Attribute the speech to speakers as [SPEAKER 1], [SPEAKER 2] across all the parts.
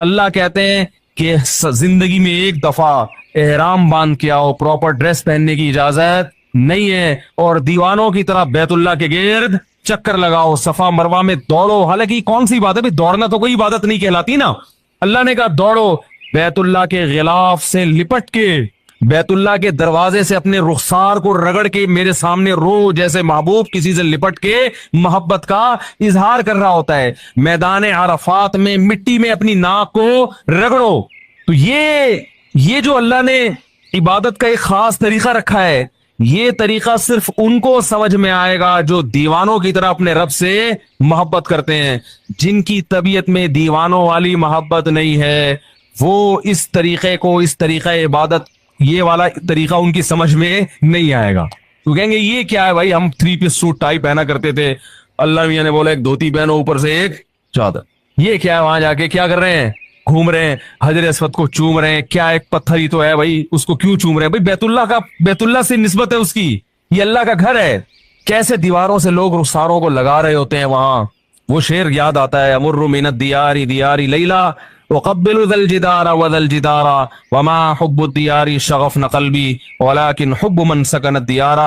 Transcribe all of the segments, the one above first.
[SPEAKER 1] اللہ کہتے ہیں کہ زندگی میں ایک دفعہ احرام باندھ کے آؤ, پراپر ڈریس پہننے کی اجازت نہیں ہے, اور دیوانوں کی طرح بیت اللہ کے گرد چکر لگاؤ, صفا مروا میں دوڑو. حالانکہ کون سی بات ہے, دوڑنا تو کوئی عبادت نہیں کہلاتی نا. اللہ نے کہا دوڑو, بیت اللہ کے غلاف سے لپٹ کے, بیت اللہ کے دروازے سے اپنے رخسار کو رگڑ کے میرے سامنے رو, جیسے محبوب کسی سے لپٹ کے محبت کا اظہار کر رہا ہوتا ہے. میدان عرفات میں مٹی میں اپنی ناک کو رگڑو. تو یہ جو اللہ نے عبادت کا ایک خاص طریقہ رکھا ہے, یہ طریقہ صرف ان کو سمجھ میں آئے گا جو دیوانوں کی طرح اپنے رب سے محبت کرتے ہیں. جن کی طبیعت میں دیوانوں والی محبت نہیں ہے, وہ اس طریقے کو, اس طریقہ عبادت, یہ والا طریقہ ان کی سمجھ میں نہیں آئے گا. تو کہیں گے یہ کیا ہے بھائی, ہم 3 پیس سوٹ ٹائی پہنا کرتے تھے, اللہ میاں نے بولا ایک دھوتی پہنو اوپر سے ایک چادر. یہ کیا ہے, وہاں جا کے کیا کر رہے ہیں, گھوم رہے ہیں, حجر اسود کو چوم رہے ہیں. کیا ایک پتھر ہی تو ہے بھائی, اس کو کیوں چوم رہے ہیں بھائی؟ بیت اللہ سے نسبت ہے اس کی, یہ اللہ کا گھر ہے. کیسے دیواروں سے لوگ رخساروں کو لگا رہے ہوتے ہیں وہاں. وہ شعر یاد آتا ہے, امر من الدیار دیار لیلا وقبل ذا الجدار وذا الجدار وما حب الدیار شغفن قلبی ولكن حب من سکن الدیار.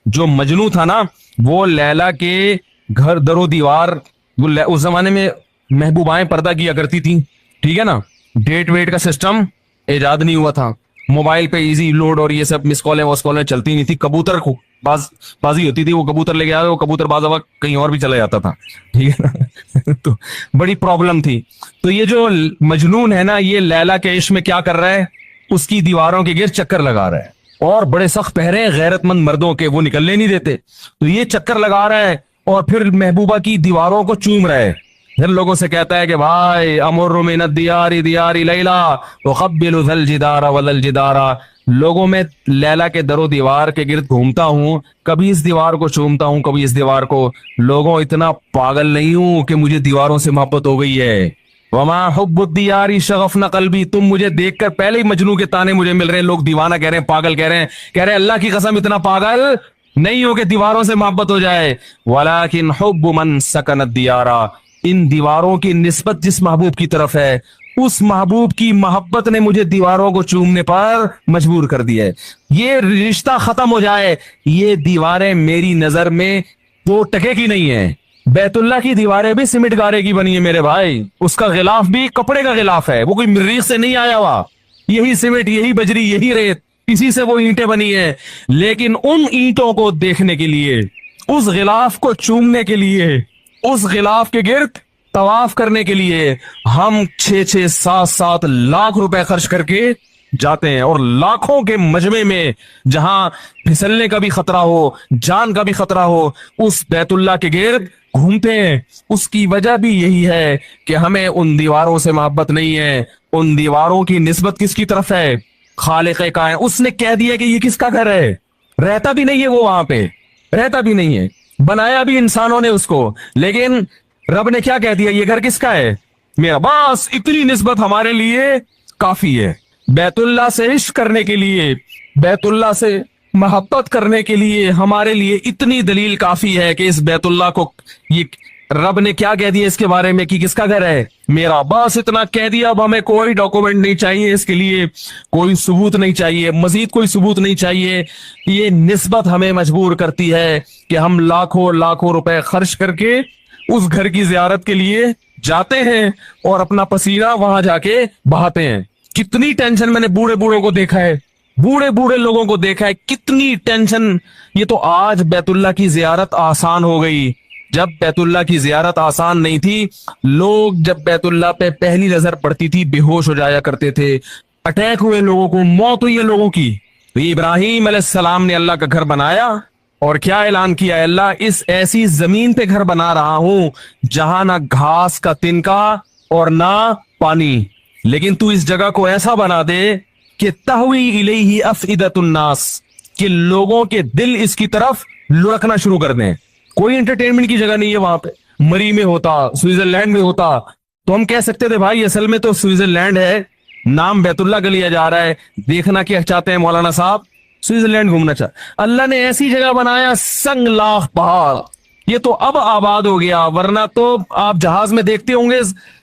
[SPEAKER 1] جو مجنو تھا نا, وہ لیلا کے گھر در و دیوار, اس زمانے میں محبوبائیں پردہ کیا کرتی تھیں, ٹھیک ہے نا, ڈیٹ ویٹ کا سسٹم ایجاد نہیں ہوا تھا, موبائل پہ ایزی لوڈ اور یہ سب مس کالیں وس کالیں چلتی نہیں تھی. کبوتر بازی ہوتی تھی, وہ کبوتر لے کے آیا, وہ کبوتر باز وقت کہیں اور بھی چلا جاتا تھا, ٹھیک ہے نا. تو بڑی پرابلم تھی. تو یہ جو مجنون ہے نا, یہ لیلا کے عشق میں کیا کر رہا ہے, اس کی دیواروں کے گرد چکر لگا رہا ہے, اور بڑے سخت پہرے ہیں غیرت مند مردوں کے, وہ نکلنے نہیں دیتے. تو یہ چکر لگا رہا ہے اور پھر محبوبہ کی دیواروں کو چوم رہا ہے. پھر لوگوں سے کہتا ہے کہ بھائی امر من الدیار دیار لیلا وقبل ذا الجدار وذا الجدار. لوگوں میں لیلا کے در و دیوار کے گرد گھومتا ہوں, کبھی اس دیوار کو چومتا ہوں, کبھی اس دیوار کو. لوگوں اتنا پاگل نہیں ہوں کہ مجھے دیواروں سے محبت ہو گئی ہے. وما حب الدیار شغفن قلبی. تم مجھے دیکھ کر پہلے ہی مجنو کے تانے مجھے مل رہے ہیں, لوگ دیوانہ کہہ رہے ہیں, پاگل کہہ رہے ہیں. اللہ کی قسم اتنا پاگل نہیں ہو کہ دیواروں سے محبت ہو جائے. ولکن حب من سکن الدیار. ان دیواروں کی نسبت جس محبوب کی طرف ہے, اس محبوب کی محبت نے مجھے دیواروں کو چومنے پر مجبور کر دیا ہے. یہ رشتہ ختم ہو جائے. یہ دیواریں میری نظر میں 2 ٹکے کی نہیں ہیں. بیت اللہ کی دیواریں بھی سیمنٹ گارے کی بنی ہے میرے بھائی, اس کا غلاف بھی کپڑے کا غلاف ہے, وہ کوئی مریخ سے نہیں آیا ہوا. یہی سیمنٹ, یہی بجری, یہی ریت, اسی سے وہ اینٹیں بنی ہیں. لیکن ان اینٹوں کو دیکھنے کے لیے, اس غلاف کو چومنے کے لیے, اس غلاف کے گرد طواف کرنے کے لیے ہم 6-6 7-7 لاکھ روپے خرچ کر کے جاتے ہیں. اور لاکھوں کے مجمع میں جہاں پھسلنے کا بھی خطرہ ہو, جان کا بھی خطرہ ہو, اس بیت اللہ کے گرد گھومتے ہیں. اس کی وجہ بھی یہی ہے کہ ہمیں ان دیواروں سے محبت نہیں ہے. ان دیواروں کی نسبت کس کی طرف ہے, خالق کائنات. اس نے کہہ دیا کہ یہ کس کا گھر ہے, رہتا بھی نہیں ہے وہ وہاں پہ, رہتا بھی نہیں ہے, بنایا بھی انسانوں نے اس کو, لیکن رب نے کیا کہہ دیا, یہ گھر کس کا ہے, میرا. بس اتنی نسبت ہمارے لیے کافی ہے. بیت اللہ سے عشق کرنے کے لیے, بیت اللہ سے محبت کرنے کے لیے ہمارے لیے اتنی دلیل کافی ہے کہ اس بیت اللہ کو, یہ رب نے کیا کہہ دیا اس کے بارے میں کہ کس کا گھر ہے, میرا. بس اتنا کہہ دیا. اب ہمیں کوئی ڈاکومنٹ نہیں چاہیے اس کے لیے, کوئی ثبوت نہیں چاہیے, مزید کوئی ثبوت نہیں چاہیے. یہ نسبت ہمیں مجبور کرتی ہے کہ ہم لاکھوں روپے خرچ کر کے اس گھر کی زیارت کے لیے جاتے ہیں اور اپنا پسینہ وہاں جا کے بہاتے ہیں. کتنی ٹینشن میں نے بوڑھے کو دیکھا ہے, بوڑھے لوگوں کو دیکھا ہے, کتنی ٹینشن. یہ تو آج بیت اللہ کی زیارت آسان ہو گئی. جب بیت اللہ کی زیارت آسان نہیں تھی, لوگ جب بیت اللہ پہ پہلی نظر پڑتی تھی بے ہوش ہو جایا کرتے تھے, اٹیک ہوئے لوگوں کو, موت ہوئی ہے لوگوں کی. تو ابراہیم علیہ السلام نے اللہ کا گھر بنایا اور کیا اعلان کیا, اللہ اس ایسی زمین پہ گھر بنا رہا ہوں جہاں نہ گھاس کا تنکا اور نہ پانی, لیکن تو اس جگہ کو ایسا بنا دے کہ تہوی الیہ افئدۃ الناس, کہ لوگوں کے دل اس کی طرف لڑکنا شروع کر دیں. کوئی انٹرٹینمنٹ کی جگہ نہیں ہے وہاں پہ. مری میں ہوتا, سوئٹزرلینڈ میں ہوتا تو ہم کہہ سکتے تھے بھائی اصل میں تو سوئٹزرلینڈ ہے, نام بیت اللہ کا لیا جا رہا ہے. دیکھنا کیا چاہتے ہیں مولانا صاحب, سوئٹزرلینڈ گھومنا چاہتے. اللہ نے ایسی جگہ بنایا, سنگ لاخ پہاڑ, یہ تو اب آباد ہو گیا, ورنہ تو آپ جہاز میں دیکھتے ہوں گے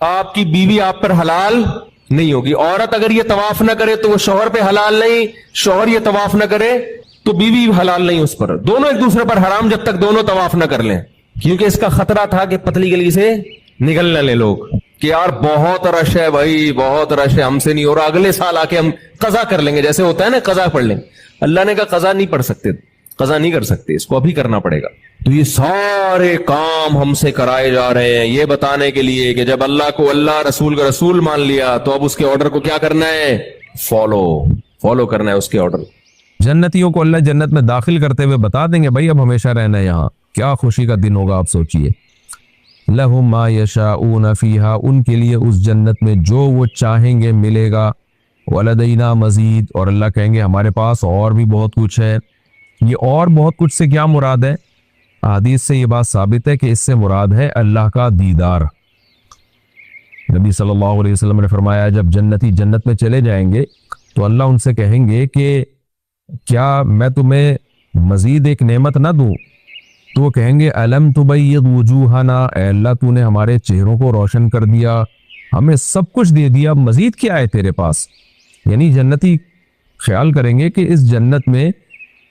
[SPEAKER 2] آپ کی بیوی آپ پر حلال نہیں ہوگی. عورت اگر یہ طواف نہ کرے تو وہ شوہر پہ حلال نہیں, شوہر یہ طواف نہ کرے تو بیوی حلال نہیں اس پر. دونوں ایک دوسرے پر حرام جب تک دونوں طواف نہ کر لیں, کیونکہ اس کا خطرہ تھا کہ پتلی گلی سے نکل نہ لے لوگ کہ یار بہت رش ہے بھائی, بہت رش ہے, ہم سے نہیں ہو رہا, اگلے سال آ کے ہم قضا کر لیں گے, جیسے ہوتا ہے نا قضا پڑھ لیں. اللہ نے کہا قضا نہیں پڑھ سکتے, قضا نہیں کر سکتے, اس کو ابھی کرنا پڑے گا. تو یہ سارے کام ہم سے کرائے جا رہے ہیں یہ بتانے کے لیے کہ جب اللہ کو اللہ, رسول کا رسول مان لیا تو اب اس کے آرڈر کو کیا کرنا ہے, فالو کرنا ہے اس کے آرڈر.
[SPEAKER 3] جنتیوں کو اللہ جنت میں داخل کرتے ہوئے بتا دیں گے بھائی اب ہمیشہ رہنا ہے یہاں. کیا خوشی کا دن ہوگا آپ سوچئے. لہم ما یشاؤون فیہا, ان کے لیے اس جنت میں جو وہ چاہیں گے ملے گا. ولدینا مزید, اور اللہ کہیں گے ہمارے پاس اور بھی بہت کچھ ہے. یہ اور بہت کچھ سے کیا مراد ہے؟ حدیث سے یہ بات ثابت ہے کہ اس سے مراد ہے اللہ کا دیدار. نبی صلی اللہ علیہ وسلم نے فرمایا جب جنتی جنت میں چلے جائیں گے تو اللہ ان سے کہیں گے کہ کیا میں تمہیں مزید ایک نعمت نہ دوں؟ تو وہ کہیں گے الم تبیض وجوہنا, اے اللہ تو نے ہمارے چہروں کو روشن کر دیا, ہمیں سب کچھ دے دیا, مزید کیا ہے تیرے پاس. یعنی جنتی خیال کریں گے کہ اس جنت میں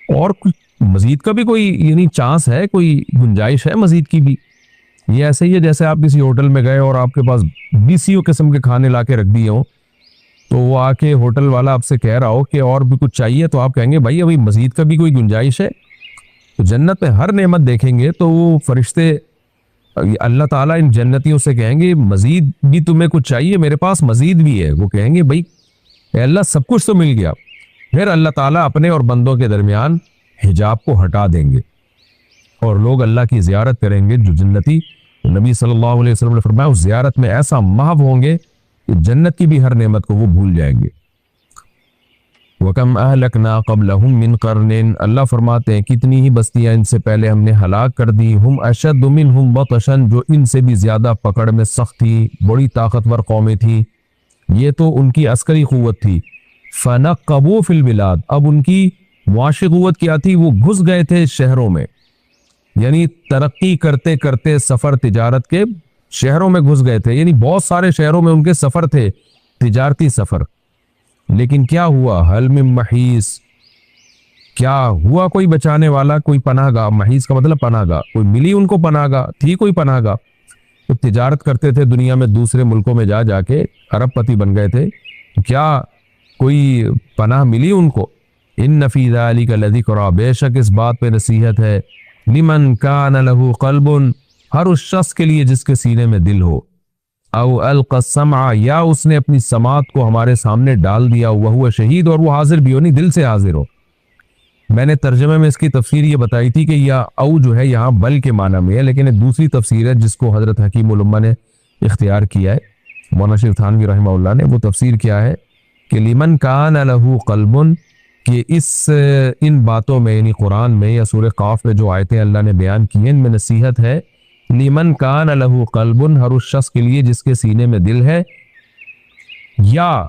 [SPEAKER 3] اور کچھ مزید کا بھی کوئی یعنی چانس ہے, کوئی گنجائش ہے مزید کی بھی. یہ ایسے ہی ہے جیسے آپ کسی ہوٹل میں گئے اور آپ کے پاس 20 قسم کے کھانے لا کے رکھ دیے ہوں, تو وہ آ کے ہوٹل والا آپ سے کہہ رہا ہو کہ اور بھی کچھ چاہیے, تو آپ کہیں گے بھائی ابھی مزید کا بھی کوئی گنجائش ہے. تو جنت میں ہر نعمت دیکھیں گے تو وہ فرشتے اللہ تعالیٰ ان جنتیوں سے کہیں گے مزید بھی تمہیں کچھ چاہیے, میرے پاس مزید بھی ہے. وہ کہیں گے بھائی اے اللہ سب کچھ تو مل گیا. پھر اللہ تعالیٰ اپنے اور بندوں کے درمیان حجاب کو ہٹا دیں گے اور لوگ اللہ کی زیارت کریں گے. جو جنتی, نبی صلی اللہ علیہ وسلم نے فرمایا اس زیارت میں ایسا محو ہوں گے کہ جنت کی بھی ہر نعمت کو وہ بھول جائیں گے. وَكَمْ أَهْلَكْنَا قَبْلَهُمْ مِنْ قَرْنٍ, اللہ فرماتے ہیں کتنی ہی بستیاں ان سے پہلے ہم نے ہلاک کر دی. ہم اشد منہم بطشا, جو ان سے بھی زیادہ پکڑ میں سخت تھی, بڑی طاقتور قومیں تھی. یہ تو ان کی عسکری قوت تھی. فَنَقَّبُوا فِي الْبِلَادِ, اب ان کی معاشی قوت کیا تھی, وہ گھس گئے تھے شہروں میں. یعنی ترقی کرتے کرتے سفر تجارت کے شہروں میں گھس گئے تھے. یعنی بہت سارے شہروں میں ان کے سفر تھے, تجارتی سفر. لیکن کیا ہوا, حل من محیص, کیا ہوا کوئی بچانے والا, کوئی پناہ گاہ. محیص کا مطلب پناہ گاہ, کوئی ملی ان کو پناہ گاہ, تھی کوئی پناہ گاہ. تو تجارت کرتے تھے دنیا میں, دوسرے ملکوں میں جا کے ارب پتی بن گئے تھے, کیا کوئی پناہ ملی ان کو؟ ان فی ذلک لذکری, بے شک اس بات پہ نصیحت ہے, لمن کان لہ قلب, ہر اس شخص کے لیے جس کے سینے میں دل ہو. او القى السمع, یا اس نے اپنی سماعت کو ہمارے سامنے ڈال دیا, وہو شہید, اور وہ حاضر بھی ہو, نہیں دل سے حاضر ہو. میں نے ترجمے میں اس کی تفسیر یہ بتائی تھی کہ یا او جو ہے یہاں بل کے معنی میں ہے, لیکن ایک دوسری تفسیر ہے جس کو حضرت حکیم الامہ نے اختیار کیا ہے, مولانا شیخ تھانوی رحمہ اللہ نے. وہ تفسیر کیا ہے کہ لمن کان لہ قلب, کہ ان باتوں میں یعنی قرآن میں یا سورہ قاف میں جو آیتیں اللہ نے بیان کی ہیں ان میں نصیحت ہے. لمن کان لہ قلب, ہر اس شخص کے لیے جس کے سینے میں دل ہے, یا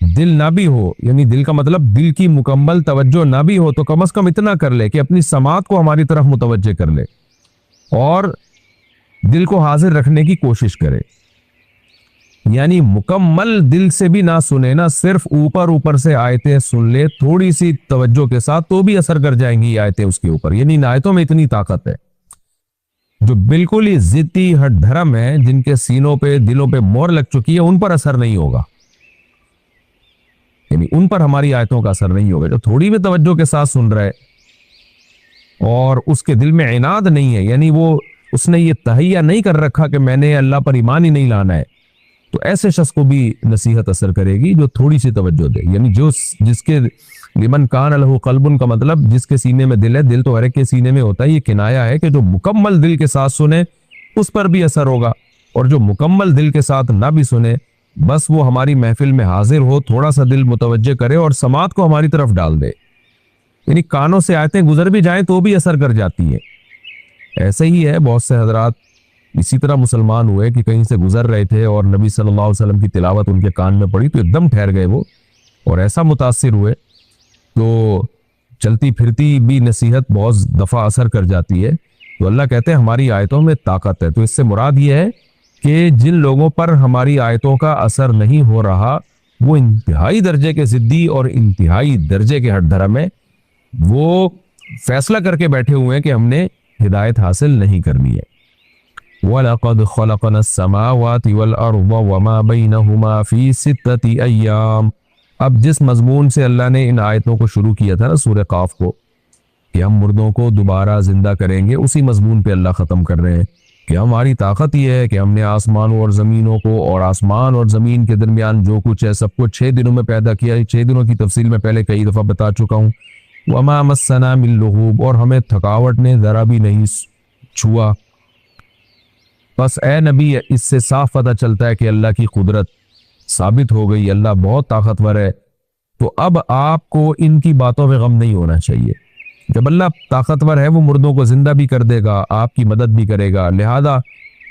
[SPEAKER 3] دل نہ بھی ہو, یعنی دل کا مطلب دل کی مکمل توجہ نہ بھی ہو, تو کم از کم اتنا کر لے کہ اپنی سماعت کو ہماری طرف متوجہ کر لے اور دل کو حاضر رکھنے کی کوشش کرے. یعنی مکمل دل سے بھی نہ سنے, نہ صرف اوپر اوپر سے آیتیں سن لے تھوڑی سی توجہ کے ساتھ, تو بھی اثر کر جائیں گی آیتیں اس کے اوپر. یعنی ان آیتوں میں اتنی طاقت ہے. جو بالکل ہی ضدی ہٹ دھرم ہے, جن کے سینوں پہ دلوں پہ مور لگ چکی ہے, ان پر اثر نہیں ہوگا. یعنی ان پر ہماری آیتوں کا اثر نہیں ہوگا. جو تھوڑی بھی توجہ کے ساتھ سن رہا ہے اور اس کے دل میں عناد نہیں ہے, یعنی وہ اس نے یہ تہیہ نہیں کر رکھا کہ میں نے اللہ پر ایمان ہی نہیں لانا ہے, تو ایسے شخص کو بھی نصیحت اثر کرے گی جو تھوڑی سی توجہ دے. یعنی جس کے لمن کان لہ قلب کا مطلب جس کے سینے میں دل ہے. دل تو ہر ایک کے سینے میں ہوتا ہے, یہ کنایا ہے کہ جو مکمل دل کے ساتھ سنے اس پر بھی اثر ہوگا, اور جو مکمل دل کے ساتھ نہ بھی سنے, بس وہ ہماری محفل میں حاضر ہو, تھوڑا سا دل متوجہ کرے اور سماعت کو ہماری طرف ڈال دے. یعنی کانوں سے آیتیں گزر بھی جائیں تو بھی اثر کر جاتی ہیں. ایسے ہی ہے, بہت سے حضرات اسی طرح مسلمان ہوئے کہ کہیں سے گزر رہے تھے اور نبی صلی اللہ علیہ وسلم کی تلاوت ان کے کان میں پڑی تو ایک دم ٹھہر گئے وہ, اور ایسا متاثر ہوئے. تو چلتی پھرتی بھی نصیحت بہت دفعہ اثر کر جاتی ہے. تو اللہ کہتے ہیں ہماری آیتوں میں طاقت ہے. تو اس سے مراد یہ ہے کہ جن لوگوں پر ہماری آیتوں کا اثر نہیں ہو رہا وہ انتہائی درجے کے ضدی اور انتہائی درجے کے ہٹ دھرم ہیں، وہ فیصلہ کر کے بیٹھے ہوئے ہیں کہ ہم نے ہدایت حاصل نہیں کرنی ہے۔ وَلَقَدْ خَلَقْنَا السَّمَاوَاتِ وَالْأَرْضَ وَمَا بَيْنَهُمَا فِي سِتَّةِ أَيَّامٍ۔ اب جس مضمون سے اللہ نے ان آیتوں کو شروع کیا تھا نا سورہ قاف کو، کہ ہم مردوں کو دوبارہ زندہ کریں گے، اسی مضمون پہ اللہ ختم کر رہے ہیں کہ ہماری طاقت یہ ہے کہ ہم نے آسمانوں اور زمینوں کو اور آسمان اور زمین کے درمیان جو کچھ ہے سب کچھ 6 دنوں میں پیدا کیا ہے۔ 6 دنوں کی تفصیل میں پہلے کئی دفعہ بتا چکا ہوں۔ وَمَا مَسَّنَا مِن لُغُوبٍ، اور ہمیں تھکاوٹ نے ذرا بھی نہیں چھوا۔ بس اے نبی اس سے صاف پتہ چلتا ہے کہ اللہ کی قدرت ثابت ہو گئی، اللہ بہت طاقتور ہے۔ تو اب آپ کو ان کی باتوں میں غم نہیں ہونا چاہیے۔ جب اللہ طاقتور ہے وہ مردوں کو زندہ بھی کر دے گا، آپ کی مدد بھی کرے گا، لہذا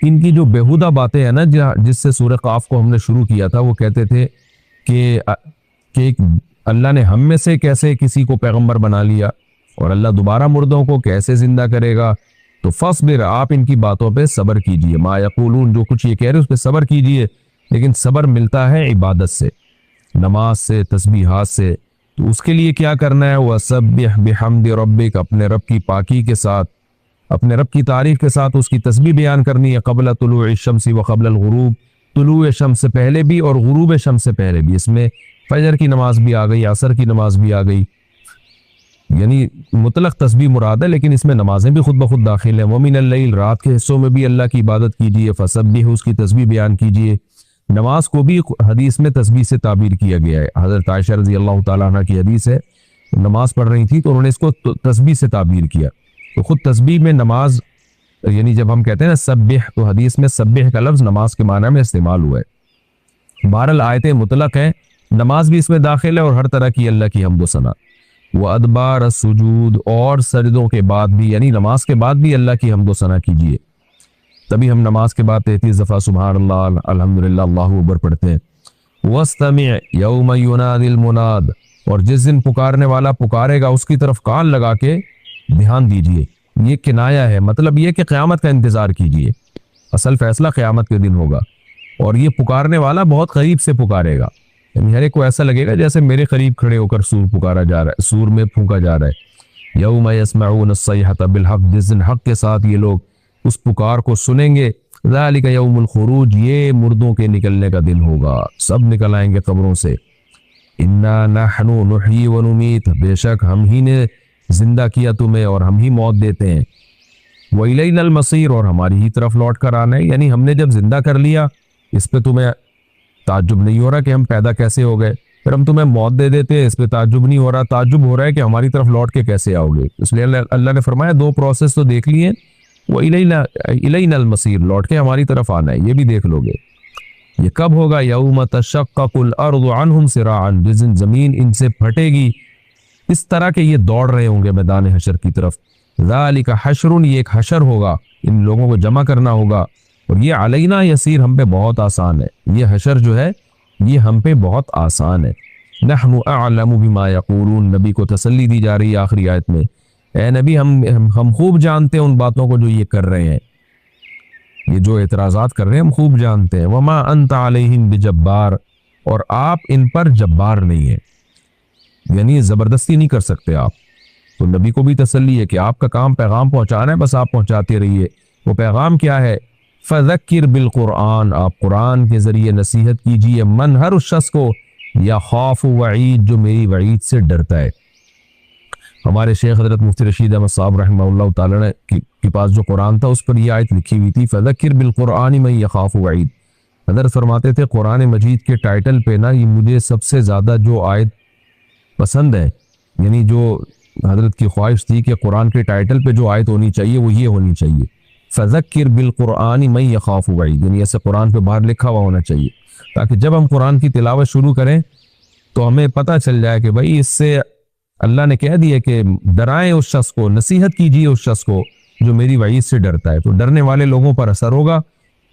[SPEAKER 3] ان کی جو بیہودہ باتیں ہیں نا جس سے سورہ قاف کو ہم نے شروع کیا تھا، وہ کہتے تھے کہ اللہ نے ہم میں سے کیسے کسی کو پیغمبر بنا لیا اور اللہ دوبارہ مردوں کو کیسے زندہ کرے گا، تو فصبر، آپ ان کی باتوں پہ صبر کیجئے، ما یقولون، جو کچھ یہ کہہ رہے اس پہ صبر کیجئے، لیکن صبر ملتا ہے عبادت سے، نماز سے، تسبیحات سے۔ تو اس کے لیے کیا کرنا ہے؟ وَسَبِّحْ بِحَمْدِ رَبِّكَ، اپنے رب کی پاکی کے ساتھ، اپنے رب کی تعریف کے ساتھ اس کی تسبیح بیان کرنی ہے، قبل طلوع الشمس وقبل الغروب، طلوع شمس سے پہلے بھی اور غروب شمس سے پہلے بھی۔ اس میں فجر کی نماز بھی آ گئی، عصر کی نماز بھی آ گئی، یعنی مطلق تسبیح مراد ہے لیکن اس میں نمازیں بھی خود بخود داخل ہیں۔ وَمِنَ اللَّيْلِ، رات کے حصوں میں بھی اللہ کی عبادت کیجیے، فَسَبِّحْ، اس کی تسبیح بیان کیجیے۔ نماز کو بھی حدیث میں تسبیح سے تعبیر کیا گیا ہے۔ حضرت عائشہ رضی اللہ تعالیٰ عنہ کی حدیث ہے، نماز پڑھ رہی تھی تو انہوں نے اس کو تسبیح سے تعبیر کیا۔ تو خود تسبیح میں نماز، یعنی جب ہم کہتے ہیں نا سبح، تو حدیث میں سبح کا لفظ نماز کے معنی میں استعمال ہوا ہے۔ بہرحال آیتیں مطلق ہیں، نماز بھی اس میں داخل ہے اور ہر طرح کی اللہ کی حمد و ثنا۔ وَأَدْبَارَ السُّجُودِ، اور سجدوں کے بعد بھی، یعنی نماز کے بعد بھی اللہ کی حمد و ثنا کیجیے۔ تبھی ہم نماز کے بعد 33 دفعہ سبحان اللہ، الحمدللہ، اللہ اکبر پڑھتے ہیں۔ وَاسْتَمِعْ يَوْمَ يُنَادِ الْمُنَادِ، اور جس دن پکارنے والا پکارے گا اس کی طرف کان لگا کے دھیان دیجیے۔ یہ کنایا ہے، مطلب یہ کہ قیامت کا انتظار کیجیے، اصل فیصلہ قیامت کے دن ہوگا، اور یہ پکارنے والا بہت قریب سے پکارے گا، یعنی ہر ایک کو ایسا لگے گا جیسے میرے قریب کھڑے ہو کر سور پکارا جا رہا ہے، سور میں پھونکا جا رہا ہے۔ یوم یسمعون الصیحۃ بالحق، جس دن حق کے ساتھ یہ لوگ اس پکار کو سنیں گے۔ ذالک یوم الخروج، یہ مردوں کے نکلنے کا دن ہوگا، سب نکل آئیں گے قبروں سے۔ انا نحن نحیی ونمیت، بے شک ہم ہی نے زندہ کیا تمہیں اور ہم ہی موت دیتے ہیں۔ وإلینا المصیر، اور ہماری ہی طرف لوٹ کر آنا ہے، یعنی ہم نے جب زندہ کر لیا اس پہ تمہیں تعجب نہیں ہو رہا کہ ہم پیدا کیسے ہو گئے، پھر ہم تمہیں موت دے دیتے ہیں، اس پہ تعجب نہیں ہو رہا، تعجب ہو رہا ہے کہ ہماری طرف لوٹ کے کیسے آؤ گے۔ اس لیے اللہ نے فرمایا 2 پروسیس تو دیکھ لیے، وإلینا المصیر، لوٹ کے ہماری طرف آنا ہے، یہ بھی دیکھ لو گے۔ یہ کب ہوگا؟ یوم تشقق الارض عنہم سراعا، جس دن زمین ان سے پھٹے گی اس طرح کہ یہ دوڑ رہے ہوں گے میدان حشر کی طرف۔ ذالک حشر، یہ ایک حشر ہوگا، ان لوگوں کو جمع کرنا ہوگا، اور یہ علینا یسیر، ہم پہ بہت آسان ہے، یہ حشر جو ہے یہ ہم پہ بہت آسان ہے۔ نحن اعلم بما یقولون، نبی کو تسلی دی جا رہی ہے آخری آیت میں، اے نبی ہم خوب جانتے ہیں ان باتوں کو جو یہ کر رہے ہیں، یہ جو اعتراضات کر رہے ہیں ہم خوب جانتے ہیں۔ وما انت علیہم بجبار، اور آپ ان پر جبار نہیں ہیں، یعنی زبردستی نہیں کر سکتے آپ۔ تو نبی کو بھی تسلی ہے کہ آپ کا کام پیغام پہنچانا ہے، بس آپ پہنچاتے رہیے۔ وہ پیغام کیا ہے؟ فذکر بالقرآن، آپ قرآن کے ذریعے نصیحت کیجیے، من، ہر اس شخص کو، یا خوف وعید، جو میری وعید سے ڈرتا ہے۔ ہمارے شیخ حضرت مفتی رشید احمد صاحب رحمہ اللہ تعالیٰ نے کے پاس جو قرآن تھا اس پر یہ آیت لکھی ہوئی تھی، فذکر بالقرآن من یخاف وعید۔ حضرت فرماتے تھے قرآن مجید کے ٹائٹل پہ نا یہ مجھے سب سے زیادہ جو آیت پسند ہے، یعنی جو حضرت کی خواہش تھی کہ قرآن کے ٹائٹل پہ جو آیت ہونی چاہیے وہ یہ ہونی چاہیے، فذکر بالقرآن من یخاف وعید، یعنی ایسے قرآن پہ باہر لکھا ہوا ہونا چاہیے، تاکہ جب ہم قرآن کی تلاوت شروع کریں تو ہمیں پتہ چل جائے کہ بھائی اس سے اللہ نے کہہ دیا کہ ڈرائیں اس شخص کو، نصیحت کیجیے اس شخص کو جو میری وعید سے ڈرتا ہے۔ تو ڈرنے والے لوگوں پر اثر ہوگا،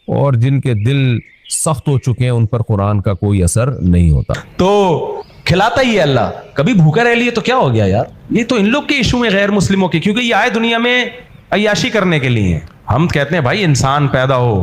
[SPEAKER 3] اور جن کے دل سخت ہو چکے ہیں ان پر قرآن کا کوئی اثر نہیں ہوتا۔
[SPEAKER 1] تو کھلاتا ہی ہے اللہ، کبھی بھوکا رہ لیے تو کیا ہو گیا یار؟ یہ تو ان لوگ کے ایشو میں، غیر مسلموں کے، کیونکہ یہ آئے دنیا میں عیاشی کرنے کے لیے ہیں۔ ہم کہتے ہیں بھائی انسان پیدا ہو،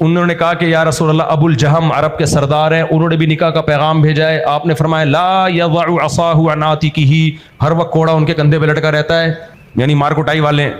[SPEAKER 1] انہوں نے کہا کہ یا رسول اللہ ابو الجہم عرب کے سردار ہیں, انہوں نے بھی نکاح کا پیغام بھیجا ہے. آپ نے فرمایا لا یضع عصاہ عن عاتقہ, ہر وقت کوڑا ان کے کندھے پہ لٹکا رہتا ہے, یعنی مار کٹائی والے,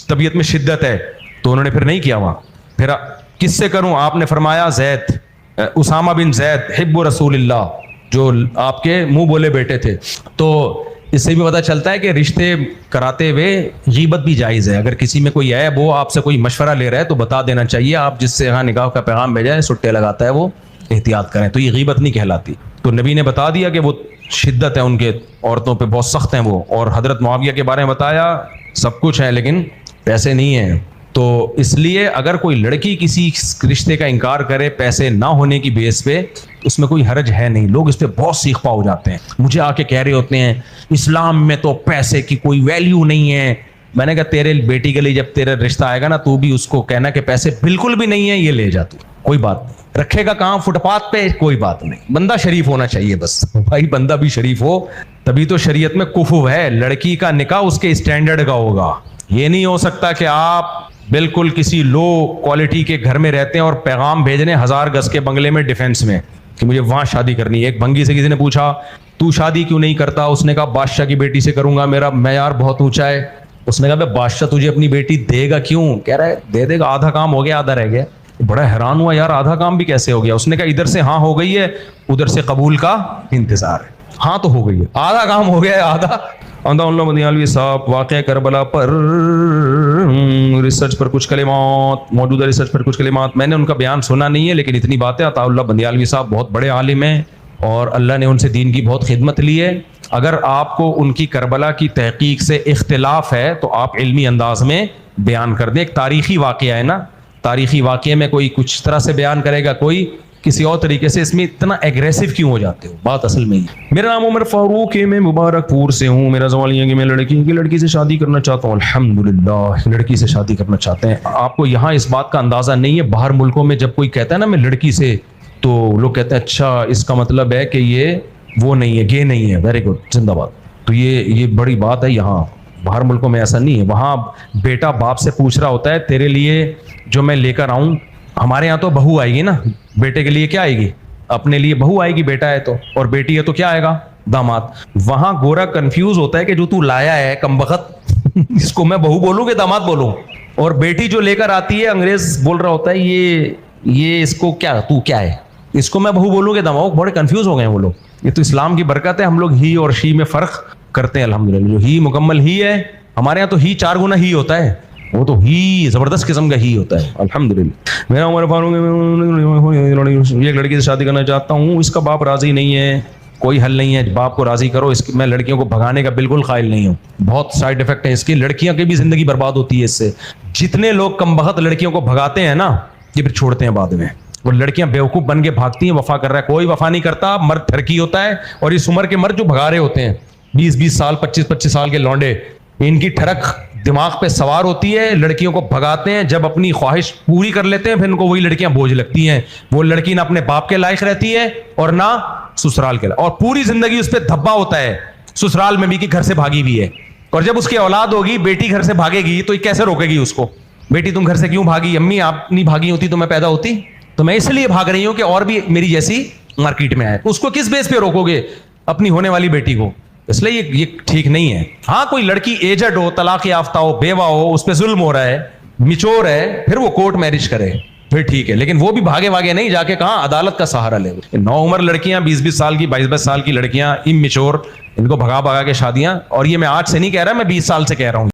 [SPEAKER 1] طبیعت میں شدت ہے. تو انہوں نے پھر نہیں کیا وہاں. پھر کس سے کروں؟ آپ نے فرمایا زید, اسامہ بن زید حب رسول اللہ, جو آپ کے منہ بولے بیٹے تھے. تو اس سے بھی پتہ چلتا ہے کہ رشتے کراتے ہوئے غیبت بھی جائز ہے. اگر کسی میں کوئی عیب ہو, آپ سے کوئی مشورہ لے رہا ہے تو بتا دینا چاہیے. آپ جس سے یہاں نکاح کا پیغام بھیجا ہے, سٹے لگاتا ہے, وہ احتیاط کریں. تو یہ غیبت نہیں کہلاتی. تو نبی نے بتا دیا کہ وہ شدت ہے ان کے, عورتوں پہ بہت سخت ہیں وہ. اور حضرت معاویہ کے بارے میں بتایا سب کچھ ہے لیکن پیسے نہیں ہیں. تو اس لیے اگر کوئی لڑکی کسی رشتے کا انکار کرے پیسے نہ ہونے کی بیس پہ, اس میں کوئی حرج ہے نہیں. لوگ اس پہ بہت سیخ پا ہو جاتے ہیں, مجھے آ کے کہہ رہے ہوتے ہیں اسلام میں تو پیسے کی کوئی ویلیو نہیں ہے. میں نے کہا تیرے بیٹی کے لیے جب تیرا رشتہ آئے گا نا, تو بھی اس کو کہنا کہ پیسے بالکل بھی نہیں ہے, یہ لے جا تو, کوئی بات نہیں. رکھے گا کہاں؟ فٹ پاتھ پہ, کوئی بات نہیں. بندہ شریف ہونا چاہیے بس بھائی, بندہ بھی شریف ہو, تبھی تو شریعت میں کفو ہے. لڑکی کا نکاح اس کے اسٹینڈرڈ کا ہوگا. یہ نہیں ہو سکتا کہ آپ بالکل کسی لو کوالٹی کے گھر میں رہتے ہیں اور پیغام بھیجنے 1000 گز کے بنگلے میں ڈیفینس میں کہ مجھے وہاں شادی کرنی ہے. ایک بھنگی سے کسی نے پوچھا تو شادی کیوں نہیں کرتا؟ اس نے کہا بادشاہ کی بیٹی سے کروں گا, میرا معیار بہت اونچا ہے. اس نے کہا بادشاہ تجھے اپنی بیٹی دے گا کیوں؟ کہہ رہا ہے دے دے گا, آدھا کام ہو گیا آدھا رہ گیا. بڑا حیران ہوا یار, آدھا کام بھی کیسے ہو گیا؟ اس نے کہا ادھر سے ہاں ہو گئی ہے, ادھر سے قبول کا انتظار ہے. ہاں تو ہو گئی ہے, آدھا کام ہو گیا ہے, آدھا. اللہ مدیالوی صاحب واقعہ کربلا پر ریسرچ پر کچھ کلمات, موجودہ ریسرچ پر کچھ کلمات. میں نے ان کا بیان سنا نہیں ہے لیکن اتنی باتیں, عطا اللہ بندیالوی صاحب بہت بڑے عالم ہیں اور اللہ نے ان سے دین کی بہت خدمت لی ہے. اگر آپ کو ان کی کربلا کی تحقیق سے اختلاف ہے تو آپ علمی انداز میں بیان کر دیں. ایک تاریخی واقعہ ہے نا, تاریخی واقعے میں کوئی کچھ طرح سے بیان کرے گا, کوئی کسی اور طریقے سے. اس میں اتنا ایگریسو کیوں ہو جاتے ہو؟ بات اصل میں ہی. میرا نام عمر فاروق ہے, میں مبارک پور سے ہوں. میرا سوال یہ ہے کہ میں لڑکی سے شادی کرنا چاہتا ہوں. الحمدللہ لڑکی سے شادی کرنا چاہتے ہیں. آپ کو یہاں اس بات کا اندازہ نہیں ہے, باہر ملکوں میں جب کوئی کہتا ہے نا میں لڑکی سے, تو لوگ کہتے ہیں اچھا اس کا مطلب ہے کہ یہ وہ نہیں ہے, گے نہیں ہے. ویری گڈ, زندہ باد. تو یہ بڑی بات ہے. یہاں باہر ملکوں میں ایسا نہیں ہے. وہاں بیٹا باپ سے پوچھ رہا ہوتا ہے تیرے لیے جو میں لے کر آؤں. ہمارے یہاں تو بہو آئے گی نا, بیٹے کے لیے کیا آئے گی؟ اپنے لیے بہو آئے گی, بیٹا ہے تو, اور بیٹی ہے تو کیا آئے گا؟ داماد. وہاں گورا کنفیوز ہوتا ہے کہ جو تو لایا ہے کمبخت, اس کو میں بہو بولوں کہ داماد بولوں؟ اور بیٹی جو لے کر آتی ہے, انگریز بول رہا ہوتا ہے یہ اس کو کیا, تو کیا ہے, اس کو میں بہو بولوں کہ داماد. بڑے کنفیوز ہو گئے ہیں وہ لوگ. یہ تو اسلام کی برکت ہے, ہم لوگ ہی اور شی میں فرق کرتے ہیں الحمدللہ. جو ہی مکمل ہی ہے, ہمارے یہاں تو ہی 4 گنا ہی ہوتا ہے, وہ تو ہی زبردست قسم کا ہی ہوتا ہے الحمدللہ. میرا عمر فاروق, ایک لڑکی سے شادی کرنا چاہتا ہوں, اس کا باپ راضی نہیں ہے. کوئی حل نہیں ہے, باپ کو راضی کرو. میں لڑکیوں کو بھگانے کا بالکل قائل نہیں ہوں, بہت سائیڈ افیکٹ ہے اس کی. لڑکیاں کی بھی زندگی برباد ہوتی ہے اس سے. جتنے لوگ کمبخت لڑکیوں کو بھگاتے ہیں نا, یہ پھر چھوڑتے ہیں بعد میں. وہ لڑکیاں بیوقوف بن کے بھاگتی ہیں, وفا کر رہا ہے, کوئی وفا نہیں کرتا. مرد ٹھرکی ہوتا ہے, اور اس عمر کے مرد جو بھگا رہے ہوتے ہیں 20 سال 25 سال کے لونڈے, ان کی ٹھڑک دماغ پہ سوار ہوتی ہے, لڑکیوں کو بھگاتے ہیں. جب اپنی خواہش پوری کر لیتے ہیں پھر ان کو وہی لڑکیاں بوجھ لگتی ہیں. وہ لڑکی نہ اپنے باپ کے لائق رہتی ہے اور نہ سسرال کے لائق, اور پوری زندگی اس پہ دھبا ہوتا ہے سسرال میں بھی کہ گھر سے بھاگی ہوئی ہے. اور جب اس کی اولاد ہوگی, بیٹی گھر سے بھاگے گی, تو یہ کیسے روکے گی اس کو؟ بیٹی تم گھر سے کیوں بھاگی؟ امی آپ نہیں بھاگی ہوتی تو میں پیدا ہوتی. تو میں اس لیے بھاگ رہی ہوں کہ اور بھی میری جیسی مارکیٹ میں آئے. اس کو کس بیس پہ روکو گے اپنی ہونے والی بیٹی کو؟ اس لیے یہ ٹھیک نہیں ہے. ہاں کوئی لڑکی ایجڈ ہو, طلاق یافتہ ہو, بیوہ ہو, اس پہ ظلم ہو رہا ہے, میچور ہے, پھر وہ کورٹ میرج کرے, پھر ٹھیک ہے. لیکن وہ بھی بھاگے نہیں, جا کے کہاں عدالت کا سہارا لے. نو عمر لڑکیاں, 20 سال کی, 22 سال کی لڑکیاں, اممیچور, ان کو بھگا کے شادیاں. اور یہ میں آج سے نہیں کہہ رہا, میں 20 سال سے کہہ رہا ہوں.